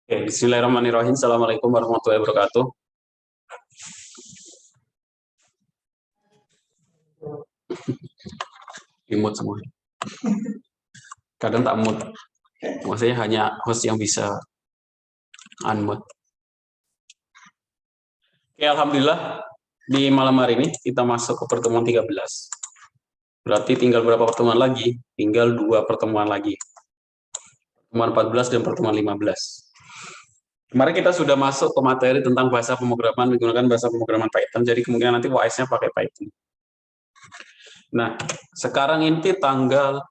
Oke, Bismillahirrahmanirrahim. Assalamualaikum warahmatullahi wabarakatuh. Imut semua. Kadang tak mute. Maksudnya hanya host yang bisa unmute. Oke, Alhamdulillah di malam hari ini kita masuk ke pertemuan 13. Berarti tinggal berapa pertemuan lagi? Tinggal 2 pertemuan lagi. Pertemuan 14 dan pertemuan 15. Kemarin kita sudah masuk ke materi tentang bahasa pemrograman menggunakan bahasa pemrograman Python. Jadi kemungkinan nanti UAS-nya pakai Python. Nah, sekarang ini tanggal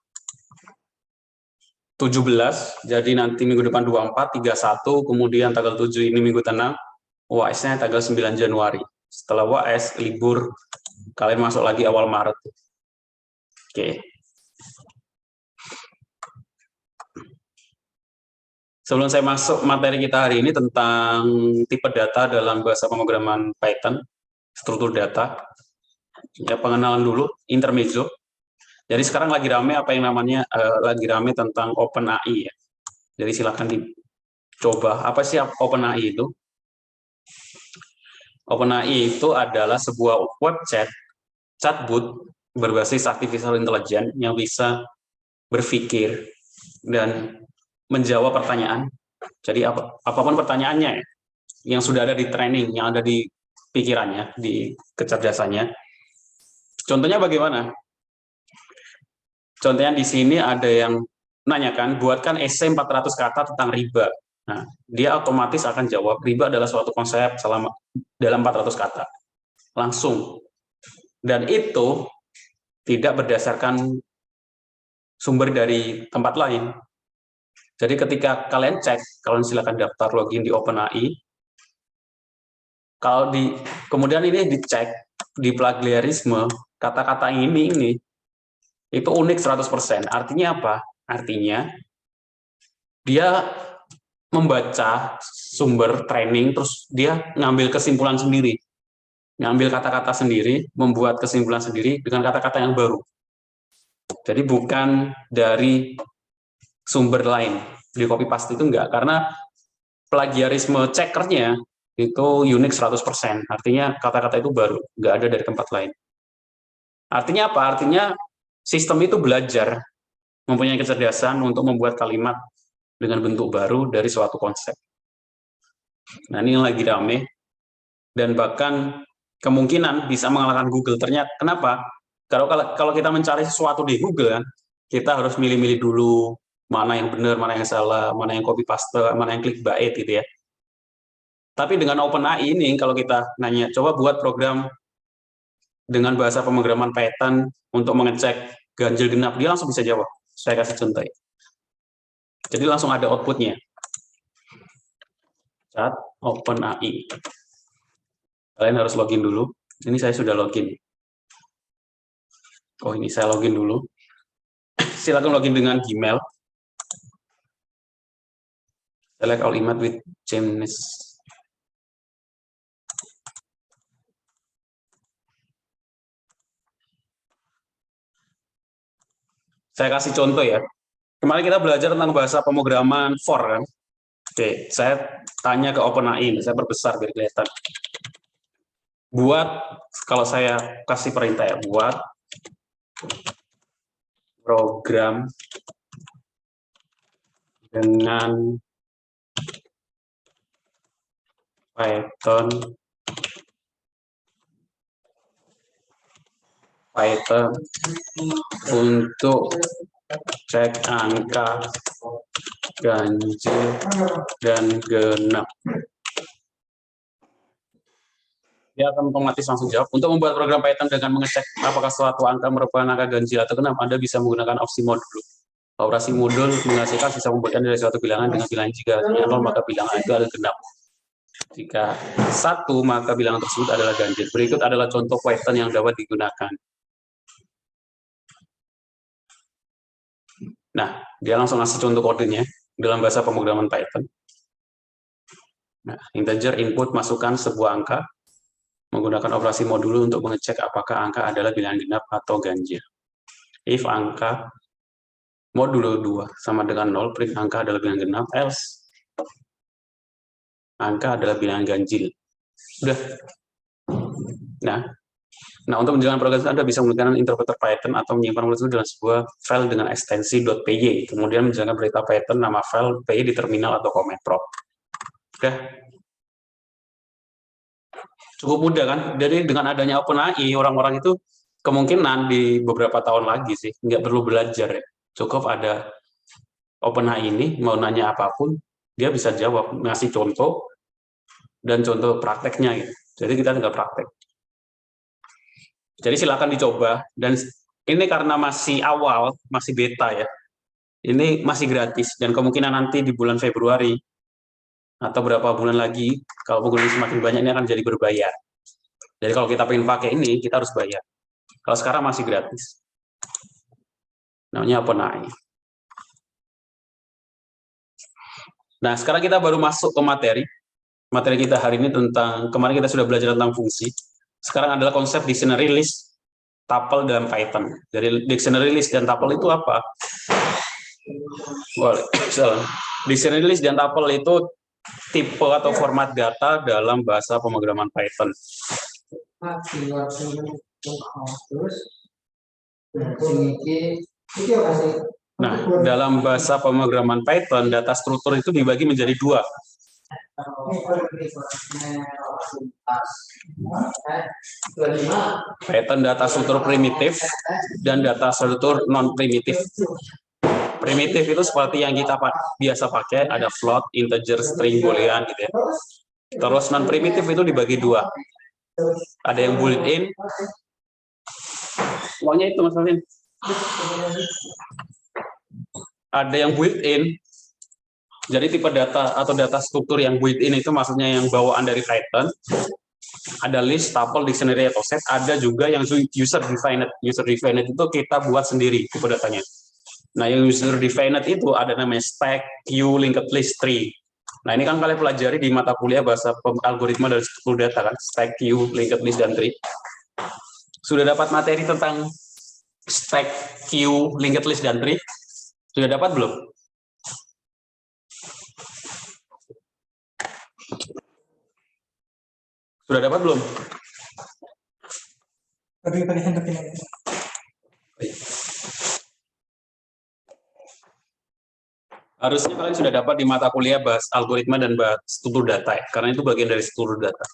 17, jadi nanti minggu depan 24, 31, kemudian tanggal 7 ini minggu tenang, UAS-nya tanggal 9 Januari. Setelah UAS, libur, kalian masuk lagi awal Maret. Oke. Sebelum saya masuk materi kita hari ini tentang tipe data dalam bahasa pemrograman Python, struktur data, ya pengenalan dulu, intermezzo. Jadi sekarang lagi rame apa yang namanya, lagi rame tentang OpenAI ya. Jadi silakan dicoba, apa sih OpenAI itu? OpenAI itu adalah sebuah web chatbot berbasis artificial intelligence yang bisa berpikir dan menjawab pertanyaan. Jadi apapun pertanyaannya yang sudah ada di training, yang ada di pikirannya, di kecerdasannya. Contohnya bagaimana? Contohnya di sini ada yang nanyakan, buatkan esai 400 kata tentang riba. Nah, dia otomatis akan jawab, riba adalah suatu konsep dalam 400 kata. Langsung. Dan itu tidak berdasarkan sumber dari tempat lain. Jadi ketika kalian cek, kalian silakan daftar login di OpenAI. Kemudian ini dicek di plagiarisme, kata-kata ini itu unik 100%. Artinya apa? Artinya dia membaca sumber training, terus dia ngambil kesimpulan sendiri. Ngambil kata-kata sendiri, membuat kesimpulan sendiri dengan kata-kata yang baru. Jadi bukan dari sumber lain. Di copy paste itu enggak, karena plagiarisme checkernya itu unik 100%. Artinya kata-kata itu baru, enggak ada dari tempat lain. Artinya apa? Artinya sistem itu belajar, mempunyai kecerdasan untuk membuat kalimat dengan bentuk baru dari suatu konsep. Nah, ini yang lagi rame, dan bahkan kemungkinan bisa mengalahkan Google. Ternyata, kenapa? Kalau kita mencari sesuatu di Google, kita harus milih-milih dulu, mana yang benar, mana yang salah, mana yang copy paste, mana yang clickbait gitu ya. Tapi dengan OpenAI ini, kalau kita nanya, coba buat program dengan bahasa pemrograman Python untuk mengecek ganjil genap, dia langsung bisa jawab. Saya kasih contoh. Jadi langsung ada outputnya. Chat OpenAI. Kalian harus login dulu. Ini saya sudah login. Oh, ini saya login dulu. Silakan login dengan Gmail. Select all email with James. Saya kasih contoh ya. Kemarin kita belajar tentang bahasa pemrograman for kan. Oke, saya tanya ke OpenAI, saya perbesar biar kelihatan. Buat, kalau saya kasih perintah ya, buat program dengan Python untuk cek angka ganjil dan genap. Dia akan otomatis langsung jawab. Untuk membuat program Python dengan mengecek apakah suatu angka merupakan angka ganjil atau genap, Anda bisa menggunakan opsi modul. Operasi modul menghasilkan bisa membuatkan dari suatu bilangan dengan bilangan jika 0, maka bilangan itu adalah genap. Jika 1, maka bilangan tersebut adalah ganjil. Berikut adalah contoh Python yang dapat digunakan. Nah, dia langsung ngasih contoh kodenya dalam bahasa pemrograman Python. Nah, integer input masukkan sebuah angka, menggunakan operasi modul untuk mengecek apakah angka adalah bilangan genap atau ganjil. If angka modulo 2 sama dengan 0, print angka adalah bilangan genap, else angka adalah bilangan ganjil. Udah. Nah, untuk menjalankan program itu Anda bisa menggunakan interpreter Python atau menyimpan program itu dalam sebuah file dengan ekstensi.py. Kemudian menjalankan perintah Python nama file py di terminal atau command prompt. Udah. Cukup mudah kan? Jadi dengan adanya OpenAI, orang-orang itu kemungkinan di beberapa tahun lagi sih, nggak perlu belajar ya. Cukup ada OpenAI ini, mau nanya apapun, dia bisa jawab, ngasih contoh, dan contoh prakteknya gitu. Jadi kita tinggal praktek. Jadi silakan dicoba, dan ini karena masih awal, masih beta ya, ini masih gratis, dan kemungkinan nanti di bulan Februari, atau berapa bulan lagi, kalau pengguna semakin banyak, ini akan jadi berbayar. Jadi kalau kita pengen pakai ini, kita harus bayar. Kalau sekarang masih gratis. Namanya OpenAI. Nah, sekarang kita baru masuk ke materi. Materi kita hari ini tentang, kemarin kita sudah belajar tentang fungsi. Sekarang adalah konsep dictionary list tuple dalam Python. Jadi dictionary list dan tuple itu apa? Dictionary list dan tuple itu tipe atau format data dalam bahasa pemrograman Python. Nah, dalam bahasa pemrograman Python, data struktur itu dibagi menjadi dua. Python data struktur primitif dan data struktur non-primitif. Primitif itu seperti yang kita biasa pakai, ada float, integer, string, boolean gitu ya. Terus non-primitif itu dibagi dua. Ada yang built-in. Pokoknya itu Mas Alvin. Ada yang built-in. Jadi tipe data atau data struktur yang built-in itu maksudnya yang bawaan dari Python. Ada list, tuple, dictionary, atau set. Ada juga yang user-defined. User-defined itu kita buat sendiri tipe datanya. Nah, yang user-defined itu ada namanya stack, queue, linked list, tree. Nah, ini kan kalian pelajari di mata kuliah bahasa algoritma dan struktur data kan, stack, queue, linked list, dan tree. Sudah dapat materi tentang stack, queue, linked list, dan tree? Sudah dapat belum? Sudah dapat belum? Harusnya kalian sudah dapat di mata kuliah bahas algoritma dan bahas struktur data ya, karena itu bagian dari struktur data.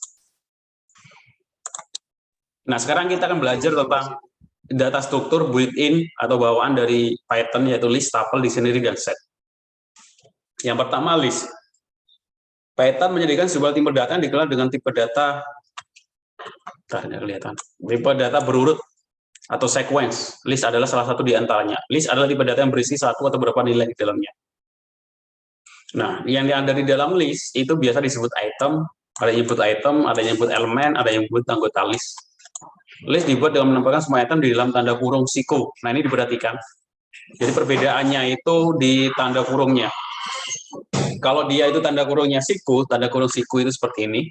Nah, sekarang kita akan belajar tentang data struktur built-in atau bawaan dari Python, yaitu list, tuple, dictionary, dan set. Yang pertama, list. Python menyediakan sebuah tipe data yang dikenal dengan tipe data tipe data berurut atau sequence. List adalah salah satu di antaranya. List adalah tipe data yang berisi satu atau beberapa nilai di dalamnya. Nah, yang ada di dalam list itu biasa disebut item, ada yang disebut item, ada yang disebut elemen, ada yang disebut anggota list. List dibuat dengan menempatkan semua item di dalam tanda kurung siku. Nah, ini diperhatikan. Jadi perbedaannya itu di tanda kurungnya. Kalau dia itu tanda kurungnya siku, tanda kurung siku itu seperti ini.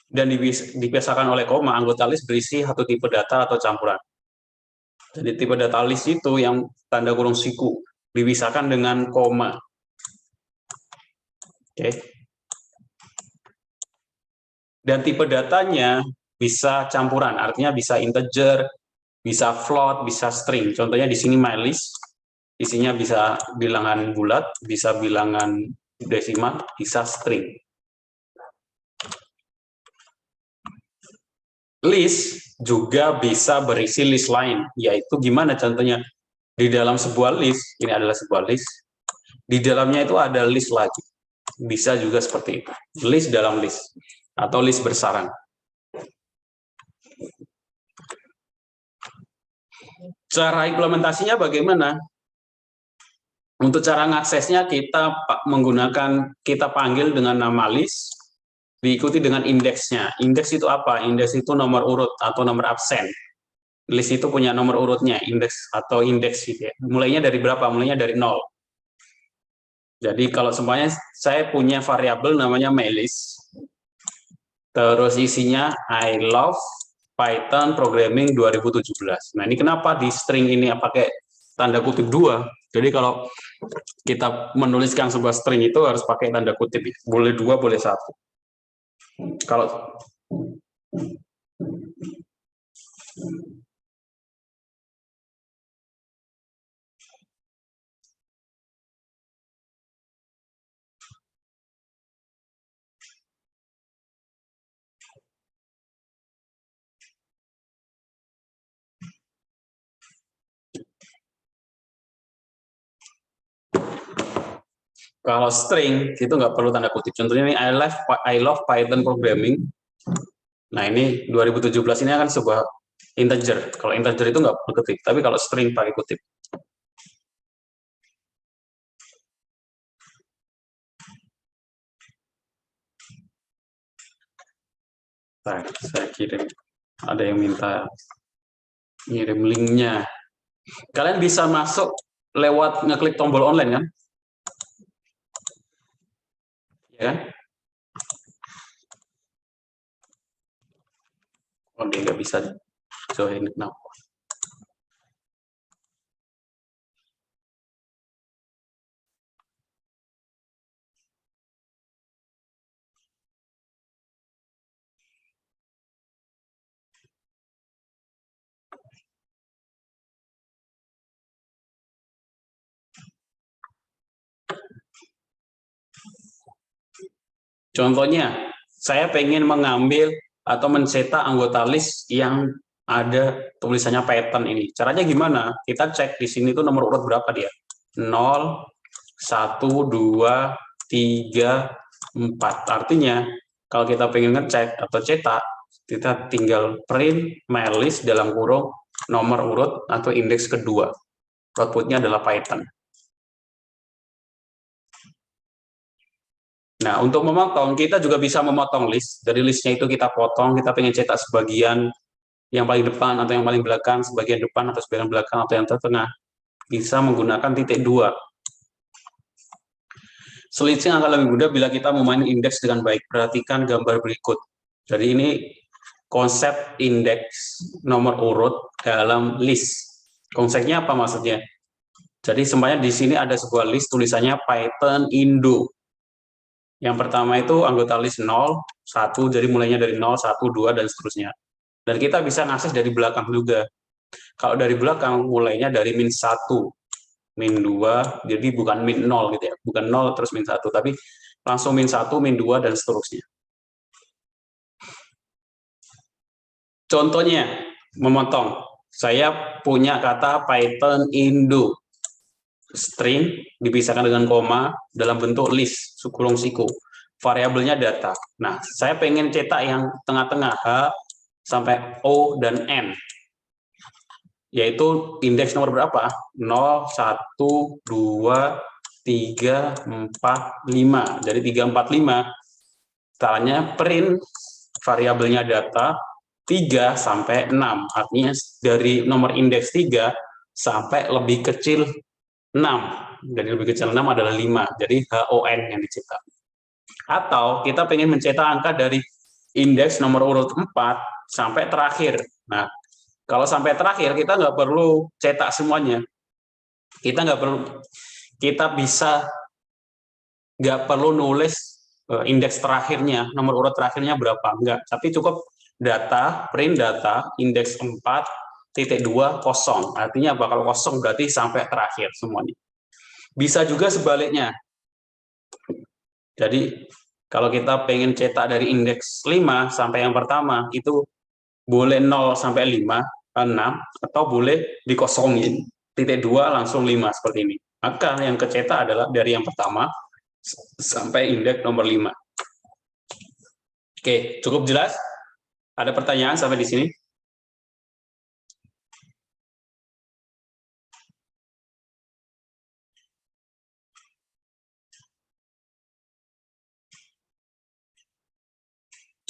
Dan dipisahkan oleh koma, anggota list berisi satu tipe data atau campuran. Jadi tipe data list itu yang tanda kurung siku, dipisahkan dengan koma. Oke. Dan tipe datanya bisa campuran, artinya bisa integer, bisa float, bisa string. Contohnya di sini my list, isinya bisa bilangan bulat, bisa bilangan desimal, bisa string. List juga bisa berisi list lain, yaitu gimana contohnya? Di dalam sebuah list, ini adalah sebuah list, di dalamnya itu ada list lagi. Bisa juga seperti itu, list dalam list, atau list bersarang. Cara implementasinya bagaimana? Untuk cara mengaksesnya kita panggil dengan nama list, diikuti dengan indeksnya. Indeks itu apa? Indeks itu nomor urut atau nomor absen. List itu punya nomor urutnya, indeks atau indeks gitu ya. Mulainya dari berapa? Mulainya dari 0. Jadi kalau semuanya saya punya variabel namanya mylist. Terus isinya I love Python Programming 2017. Nah, ini kenapa di string ini pakai tanda kutip 2? Jadi kalau kita menuliskan sebuah string itu harus pakai tanda kutip. Boleh dua, boleh satu. Kalau kalau string itu nggak perlu tanda kutip. Contohnya ini I love Python programming. Nah ini 2017 ini akan sebuah integer. Kalau integer itu nggak perlu kutip, tapi kalau string pakai kutip. Nah, saya kirim. Ada yang minta ngirim linknya. Kalian bisa masuk lewat ngeklik tombol online kan? Ya kan? Oh, dia nggak bisa join now. Contohnya, saya pengen mengambil atau mencetak anggota list yang ada tulisannya Python ini. Caranya gimana? Kita cek di sini tuh nomor urut berapa dia. 0, 1, 2, 3, 4. Artinya, kalau kita pengen ngecek atau cetak, kita tinggal print mylist dalam kurung nomor urut atau indeks kedua. Outputnya adalah Python. Nah, untuk memotong, kita juga bisa memotong list. Dari listnya itu kita potong, kita pengen cetak sebagian yang paling depan atau yang paling belakang, sebagian depan atau sebagian belakang atau yang tengah. Bisa menggunakan titik 2. Switching akan lebih mudah bila kita memainkan indeks dengan baik. Perhatikan gambar berikut. Jadi ini konsep indeks nomor urut dalam list. Konsepnya apa maksudnya? Jadi semuanya di sini ada sebuah list tulisannya Python Indo. Yang pertama itu anggota list 0, 1, jadi mulainya dari 0, 1, 2, dan seterusnya. Dan kita bisa ngakses dari belakang juga. Kalau dari belakang, mulainya dari min 1, min 2, jadi bukan min 0 gitu ya. Bukan 0 terus min 1, tapi langsung min 1, min 2, dan seterusnya. Contohnya, memotong. Saya punya kata Python Indo. String dipisahkan dengan koma dalam bentuk list, kurung siku. Variabelnya data. Nah, saya pengen cetak yang tengah-tengah H sampai O dan N. Yaitu indeks nomor berapa? 0, 1, 2, 3, 4, 5. Jadi 3, 4, 5. Caranya print variabelnya data 3 sampai 6. Artinya dari nomor indeks 3 sampai lebih kecil 6. Jadi lebih kecil 6 adalah 5. Jadi HON yang dicetak. Atau kita pengen mencetak angka dari indeks nomor urut 4 sampai terakhir. Nah, kalau sampai terakhir kita nggak perlu cetak semuanya. Kita bisa nggak perlu nulis indeks terakhirnya, nomor urut terakhirnya berapa. Enggak, tapi cukup data, print data, indeks 4.2 kosong. Artinya apa? Kalau kosong berarti sampai terakhir semuanya. Bisa juga sebaliknya. Jadi kalau kita pengen cetak dari indeks 5 sampai yang pertama, itu boleh 0 sampai 5, 6, atau boleh dikosongin. Titik 2 langsung 5 seperti ini. Maka yang kecetak adalah dari yang pertama sampai indeks nomor 5. Oke, cukup jelas? Ada pertanyaan sampai di sini?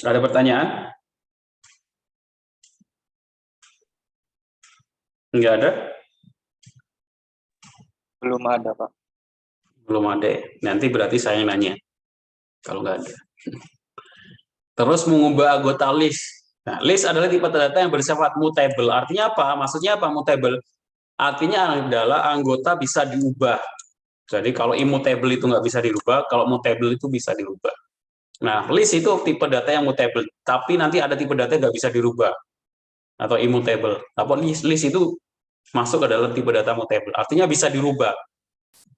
Ada pertanyaan? Enggak ada? Belum ada, Pak. Belum ada. Nanti berarti saya yang nanya. Kalau enggak ada. Terus mengubah anggota list. Nah, list adalah tipe data yang bersifat mutable. Artinya apa? Maksudnya apa mutable? Artinya adalah anggota bisa diubah. Jadi kalau immutable itu nggak bisa dirubah, kalau mutable itu bisa dirubah. Nah, list itu tipe data yang mutable, tapi nanti ada tipe data yang nggak bisa dirubah atau immutable. Tapi list itu masuk ke dalam tipe data mutable, artinya bisa dirubah.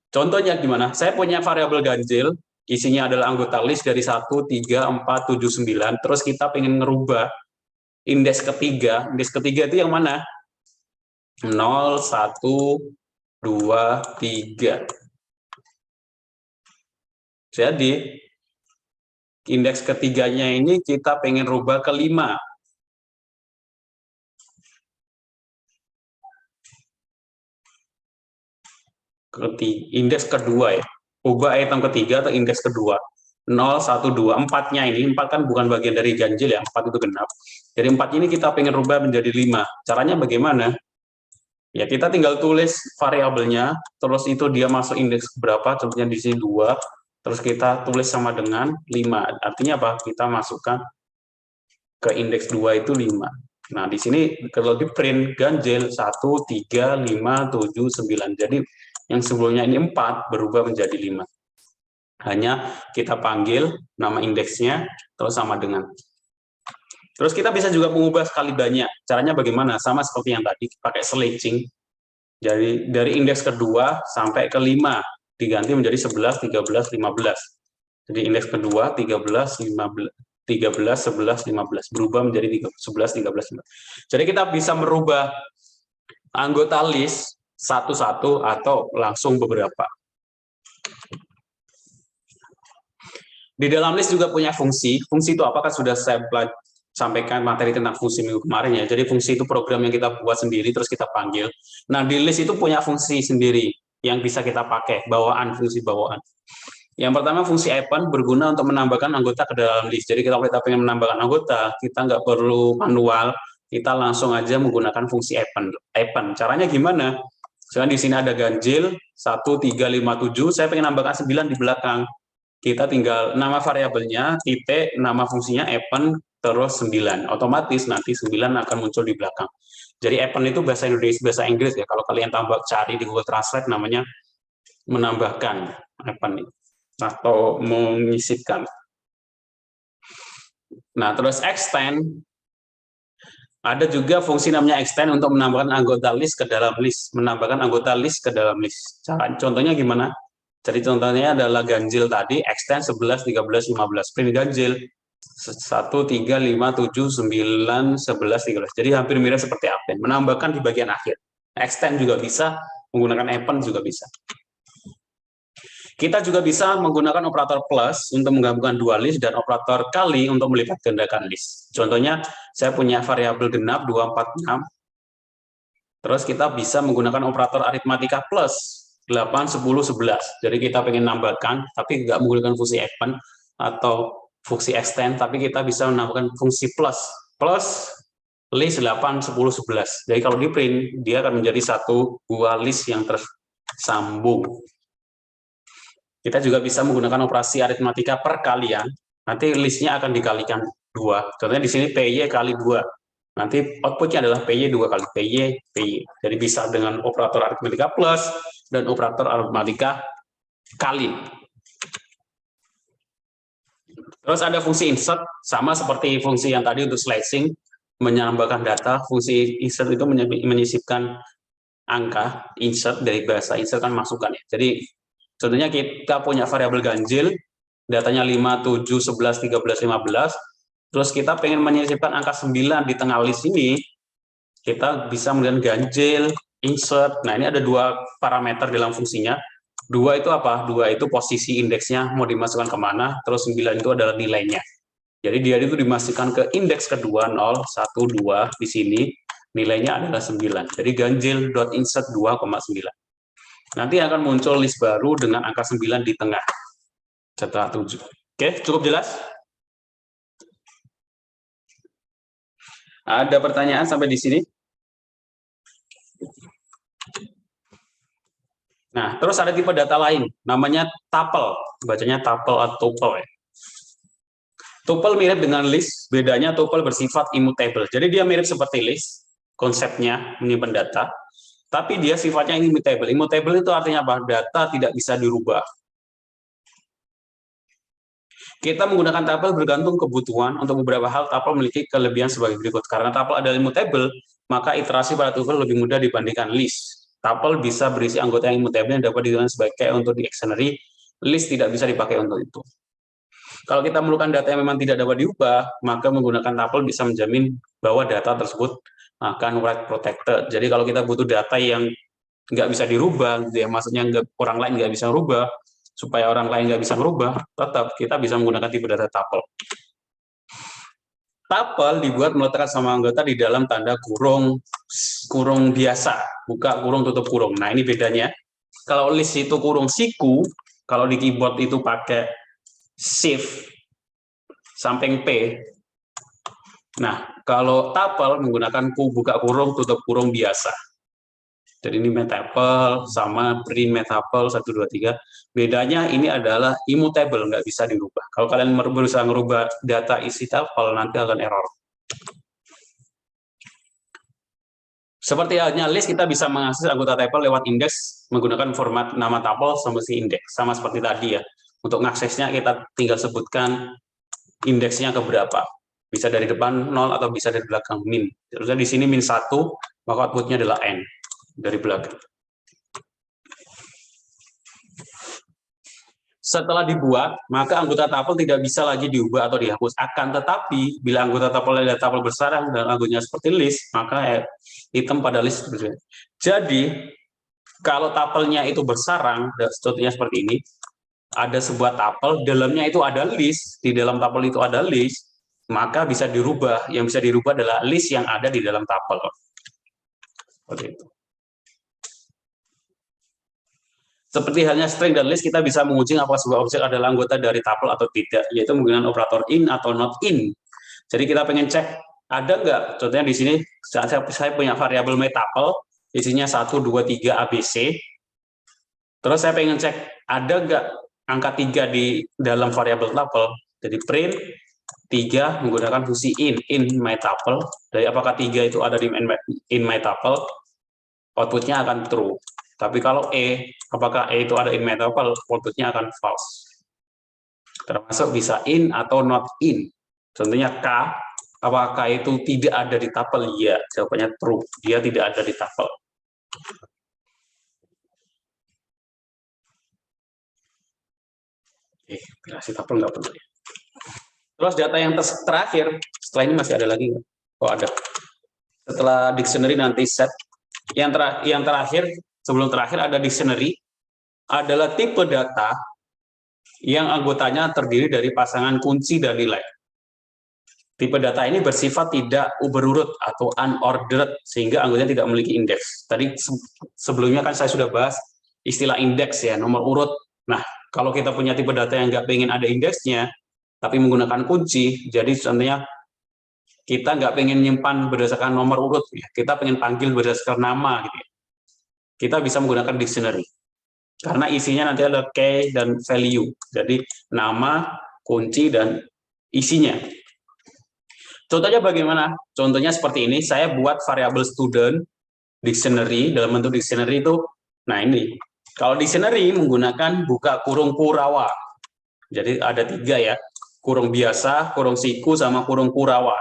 Contohnya gimana? Saya punya variabel ganjil, isinya adalah anggota list dari 1, 3, 4, 7, 9, terus kita pengen ngerubah indeks ketiga itu yang mana? 0, 1, 2, 3. Jadi, indeks ketiganya ini kita pengen rubah ke 5. Indeks kedua ya. Ubah item ketiga atau indeks kedua. 0, 1, 2, 4-nya ini, 4 kan bukan bagian dari ganjil ya, 4 itu genap. Jadi 4 ini kita pengen rubah menjadi 5. Caranya bagaimana? Ya kita tinggal tulis variabelnya, terus itu dia masuk indeks berapa, contohnya di sini 2, terus kita tulis sama dengan 5. Artinya apa? Kita masukkan ke indeks 2 itu 5. Nah, di sini kalau di print ganjil 1, 3, 5, 7, 9. Jadi yang sebelumnya ini 4 berubah menjadi 5. Hanya kita panggil nama indeksnya terus sama dengan. Terus kita bisa juga mengubah sekali banyak. Caranya bagaimana? Sama seperti yang tadi, pakai sledging. Jadi dari indeks kedua sampai ke 5 diganti menjadi 11, 13, 15. Jadi indeks kedua 13, 15, 13, 11, 15 berubah menjadi 11, 13, 15. Jadi kita bisa merubah anggota list satu-satu atau langsung beberapa. Di dalam list juga punya fungsi. Fungsi itu apakah sudah saya sampaikan materi tentang fungsi minggu kemarin ya. Jadi fungsi itu program yang kita buat sendiri terus kita panggil. Nah, di list itu punya fungsi sendiri yang bisa kita pakai, bawaan, fungsi bawaan. Yang pertama, fungsi append berguna untuk menambahkan anggota ke dalam list. Jadi kalau kita ingin menambahkan anggota, kita nggak perlu manual, kita langsung aja menggunakan fungsi append. Caranya gimana? Misalkan di sini ada ganjil 1, 3, 5, 7, saya pengen nambahkan 9 di belakang. Kita tinggal nama variabelnya, titik, nama fungsinya append, terus 9. Otomatis nanti 9 akan muncul di belakang. Jadi append itu bahasa Indonesia, bahasa Inggris ya. Kalau kalian tambah cari di Google Translate namanya menambahkan append atau menyisipkan. Nah, terus extend, ada juga fungsi namanya extend untuk menambahkan anggota list ke dalam list, menambahkan anggota list ke dalam list. Contohnya gimana? Jadi contohnya adalah ganjil tadi, extend 11, 13, 15. Print ganjil 1, 3, 5, 7, 9, 11, 13. Jadi hampir mirip seperti append, menambahkan di bagian akhir. Extend juga bisa, menggunakan append juga bisa. Kita juga bisa menggunakan operator plus untuk menggabungkan dua list dan operator kali untuk melipat gandakan list. Contohnya, saya punya variabel genap 2, 4, 6. Terus kita bisa menggunakan operator aritmatika plus 8, 10, 11. Jadi kita pengen nambahkan, tapi nggak menggunakan fungsi append atau fungsi extend, tapi kita bisa menambahkan fungsi plus. Plus list 8, 10, 11. Jadi kalau di print, dia akan menjadi satu buah list yang tersambung. Kita juga bisa menggunakan operasi aritmatika perkalian. Nanti listnya akan dikalikan 2. Contohnya di sini PY kali 2. Nanti outputnya adalah PY 2 kali PY, PY. Jadi bisa dengan operator aritmatika plus dan operator aritmatika kali. Terus ada fungsi insert, sama seperti fungsi yang tadi untuk slicing, menambahkan data. Fungsi insert itu menyisipkan angka, insert dari bahasa insert kan masukkan ya. Jadi contohnya kita punya variabel ganjil, datanya 5, 7, 11, 13, 15, terus kita pengen menyisipkan angka 9 di tengah list ini, kita bisa menggunakan ganjil, insert. Nah, ini ada dua parameter dalam fungsinya. 2 itu apa? 2 itu posisi indeksnya mau dimasukkan kemana, terus 9 itu adalah nilainya. Jadi dia itu dimasukkan ke indeks kedua, 0, 1, 2, di sini, nilainya adalah 9. Jadi ganjil.insert 2,9. Nanti akan muncul list baru dengan angka 9 di tengah. Setelah 7. Oke, cukup jelas? Ada pertanyaan sampai di sini? Nah, terus ada tipe data lain, namanya tuple. Bacanya tuple atau tuple. Tuple mirip dengan list, bedanya tuple bersifat immutable. Jadi dia mirip seperti list, konsepnya menyimpan data. Tapi dia sifatnya immutable. Immutable itu artinya apa? Data tidak bisa dirubah. Kita menggunakan tuple bergantung kebutuhan. Untuk beberapa hal, tuple memiliki kelebihan sebagai berikut. Karena tuple adalah immutable, maka iterasi pada tuple lebih mudah dibandingkan list. Tuple bisa berisi anggota yang immutable yang dapat digunakan sebagai untuk dictionary. List tidak bisa dipakai untuk itu. Kalau kita memerlukan data yang memang tidak dapat diubah, maka menggunakan tuple bisa menjamin bahwa data tersebut akan write protected. Jadi kalau kita butuh data yang nggak bisa dirubah, gitu ya, maksudnya orang lain nggak bisa merubah, supaya orang lain nggak bisa merubah, tetap kita bisa menggunakan tipe data tuple. Tuple dibuat meletakkan sama anggota di dalam tanda kurung biasa, buka kurung tutup kurung. Nah ini bedanya. Kalau list itu kurung siku, kalau di keyboard itu pakai shift samping P. Nah kalau tuple menggunakan buka kurung tutup kurung biasa. Jadi ini tuple sama print tuple 1, 2, 3. Bedanya ini adalah immutable, nggak bisa dirubah. Kalau kalian berusaha merubah data isi tuple, nanti akan error. Seperti halnya list, kita bisa mengakses anggota tuple lewat indeks menggunakan format nama tuple sama si indeks. Sama seperti tadi ya. Untuk mengaksesnya kita tinggal sebutkan indeksnya ke berapa. Bisa dari depan 0 atau bisa dari belakang min. Terus di sini min 1, maka outputnya adalah n dari belakang. Setelah dibuat, maka anggota tuple tidak bisa lagi diubah atau dihapus. Akan tetapi, bila anggota tuple adalah tuple bersarang dan anggotanya seperti list, maka item pada list. Jadi, kalau tuple-nya itu bersarang, contohnya seperti ini, ada sebuah tuple, dalamnya itu ada list, di dalam tuple itu ada list, maka bisa dirubah. Yang bisa dirubah adalah list yang ada di dalam tuple. Seperti itu. Seperti halnya string dan list, kita bisa menguji apakah sebuah objek adalah anggota dari tuple atau tidak, yaitu menggunakan operator in atau not in. Jadi kita pengen cek, ada nggak, contohnya di sini, saya punya variabel mytuple, isinya 1, 2, 3, ABC, terus saya pengen cek, ada nggak angka 3 di dalam variabel tuple, jadi print 3 menggunakan fungsi in mytuple, dari apakah 3 itu ada di in mytuple, outputnya akan true. Tapi kalau apakah itu ada in mytuple, outputnya akan false. Termasuk bisa in atau not in. Contohnya K, apakah itu tidak ada di tuple? Iya, jawabannya true. Dia tidak ada di tuple. Aplikasi tuple nggak perlu. Terus data yang terakhir, setelah ini masih ada lagi. Oh ada. Setelah dictionary nanti set. Yang terakhir, sebelum terakhir ada dictionary, adalah tipe data yang anggotanya terdiri dari pasangan kunci dan nilai. Tipe data ini bersifat tidak berurut atau unordered, sehingga anggotanya tidak memiliki indeks. Tadi sebelumnya kan saya sudah bahas istilah indeks ya, nomor urut. Nah, kalau kita punya tipe data yang nggak pengen ada indeksnya, tapi menggunakan kunci, jadi contohnya kita nggak pengen nyimpan berdasarkan nomor urut, ya. Kita pengen panggil berdasarkan nama, gitu ya. Kita bisa menggunakan dictionary. Karena isinya nanti ada key dan value. Jadi nama, kunci, dan isinya. Contohnya bagaimana? Contohnya seperti ini, saya buat variabel student, dictionary, dalam bentuk dictionary itu, nah ini. Kalau dictionary menggunakan buka kurung Kurawa. Jadi ada 3 ya, kurung biasa, kurung siku, sama kurung Kurawa.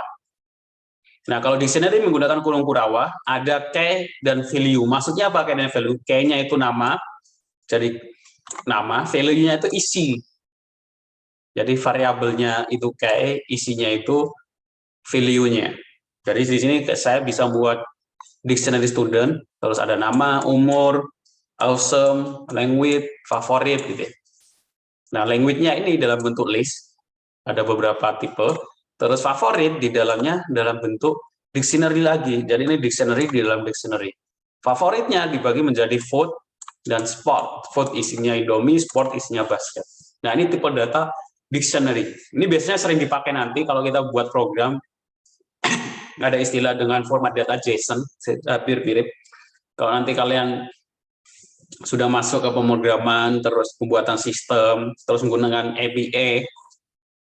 Nah, kalau dictionary menggunakan kurung Kurawa, ada key dan value. Maksudnya apa key dan value? Key-nya itu nama, jadi nama, value-nya itu isi. Jadi variabelnya itu key, isinya itu value-nya. Jadi di sini saya bisa buat dictionary student, terus ada nama, umur, awesome, language, favorit gitu ya. Nah, language-nya ini dalam bentuk list, ada beberapa tipe. Terus favorit di dalamnya dalam bentuk dictionary lagi. Jadi ini dictionary di dalam dictionary. Favoritnya dibagi menjadi food dan sport. Food isinya Indomie, sport isinya basket. Nah, ini tipe data dictionary. Ini biasanya sering dipakai nanti kalau kita buat program, ada istilah dengan format data JSON, mirip-mirip. Kalau nanti kalian sudah masuk ke pemrograman, terus pembuatan sistem, terus menggunakan API,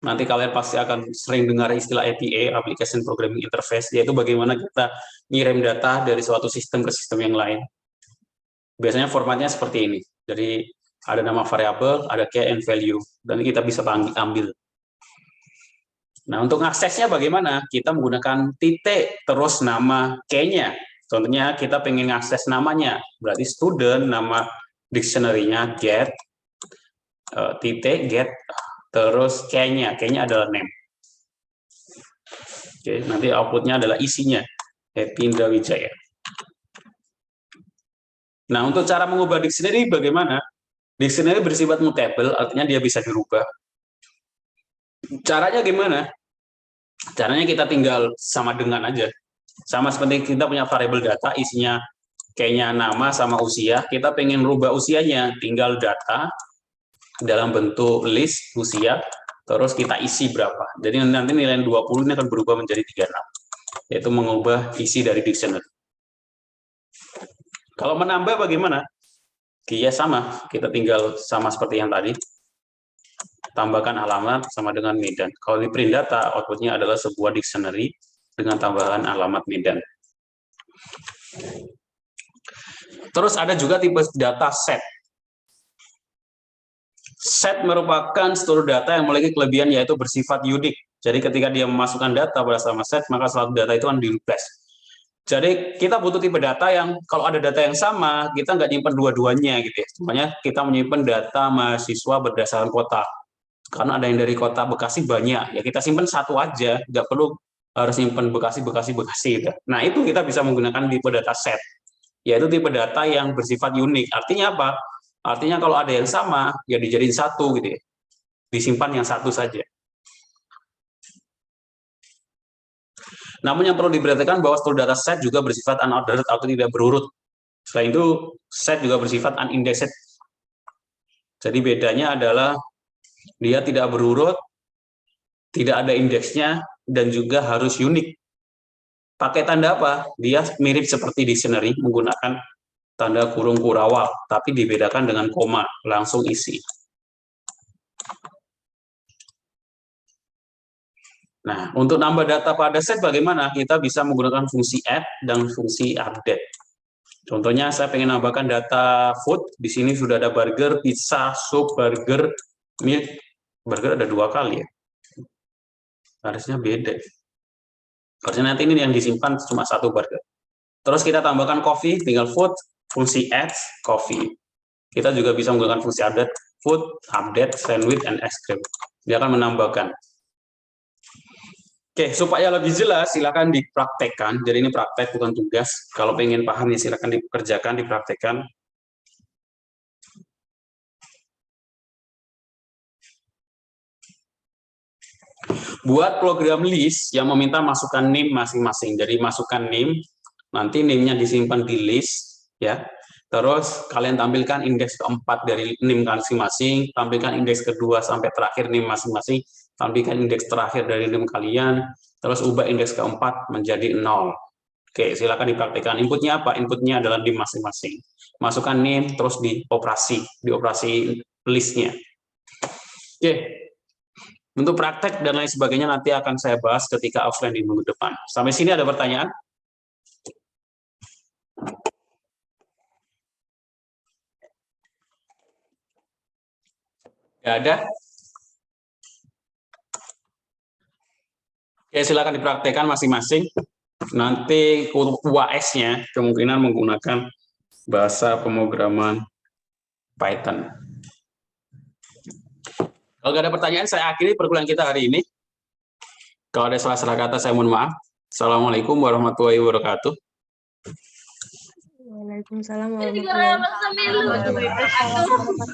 nanti kalian pasti akan sering dengar istilah API, Application Programming Interface, yaitu bagaimana kita ngirim data dari suatu sistem ke sistem yang lain. biasanya formatnya seperti ini. Jadi ada nama variabel, ada key and value, dan kita bisa ambil. Nah, untuk aksesnya bagaimana? Kita menggunakan titik terus nama key-nya. Contohnya kita pengen akses namanya, berarti student, nama dictionary-nya get, titik get, terus key-nya adalah name. Oke, nanti output-nya adalah isinya, Happy Indra Wijaya. Nah, untuk cara mengubah dictionary bagaimana? Dictionary bersifat mutable, artinya dia bisa dirubah. Caranya gimana? Caranya kita tinggal sama dengan aja. Sama seperti kita punya variabel data, isinya kayaknya nama sama usia, kita pengen rubah usianya, tinggal data dalam bentuk list usia, terus kita isi berapa. Jadi nanti nilai 20 ini akan berubah menjadi 36, yaitu mengubah isi dari dictionary. Kalau menambah bagaimana? Ya sama, kita tinggal sama seperti yang tadi, tambahkan alamat sama dengan Medan. Kalau di print data, outputnya adalah sebuah dictionary dengan tambahan alamat Medan. Terus ada juga tipe data set. Set merupakan struktur data yang memiliki kelebihan yaitu bersifat unik. Jadi ketika dia memasukkan data pada sama set, maka suatu data itu akan di-replace. Jadi kita butuh tipe data yang kalau ada data yang sama, kita nggak nyimpan dua-duanya gitu ya. Semuanya kita menyimpan data mahasiswa berdasarkan kota. Karena ada yang dari kota Bekasi banyak, ya kita simpan satu aja, nggak perlu harus simpan Bekasi gitu. Nah itu kita bisa menggunakan tipe data set, yaitu tipe data yang bersifat unik. Artinya apa? Artinya kalau ada yang sama, ya dijadiin satu gitu ya, disimpan yang satu saja. Namun yang perlu diperhatikan bahwa struktur data set juga bersifat unordered atau tidak berurut. Selain itu, set juga bersifat unindexed. Jadi bedanya adalah dia tidak berurut, tidak ada indeksnya, dan juga harus unik. Pakai tanda apa? Dia mirip seperti dictionary, menggunakan tanda kurung kurawal, tapi dibedakan dengan koma, langsung isi. Nah, untuk nambah data pada set bagaimana? Kita bisa menggunakan fungsi add dan fungsi update. Contohnya saya pengen nambahkan data food, di sini sudah ada burger, pizza, sup, burger, milk. Burger ada 2 kali ya. Harusnya beda. Harusnya nanti ini yang disimpan cuma 1 burger. Terus kita tambahkan coffee, tinggal food, fungsi add, coffee. Kita juga bisa menggunakan fungsi update, food, update, sandwich, and ice cream. Dia akan menambahkan. Oke, supaya lebih jelas, silakan dipraktekkan. Jadi ini praktek, bukan tugas. Kalau pengen paham, ya silakan dikerjakan, dipraktekkan. Buat program list yang meminta masukkan name masing-masing. Jadi masukkan name, nanti name-nya disimpan di list, ya. Terus kalian tampilkan indeks keempat dari name masing-masing, tampilkan indeks kedua sampai terakhir name masing-masing, tampilkan indeks terakhir dari name kalian, terus ubah indeks keempat menjadi 0. Oke, silakan dipraktikkan. Inputnya apa? Inputnya adalah name masing-masing. Masukkan name, terus dioperasi listnya. Oke, untuk praktek dan lain sebagainya nanti akan saya bahas ketika offline di minggu depan. Sampai sini ada pertanyaan? Tidak ada? Oke, silakan dipraktekkan masing-masing. Nanti UAS-nya kemungkinan menggunakan bahasa pemrograman Python. Kalau nggak ada pertanyaan, saya akhiri perkuliahan kita hari ini. Kalau ada salah-salah kata, saya mohon maaf. Assalamualaikum warahmatullahi wabarakatuh. Waalaikumsalam warahmatullahi wabarakatuh.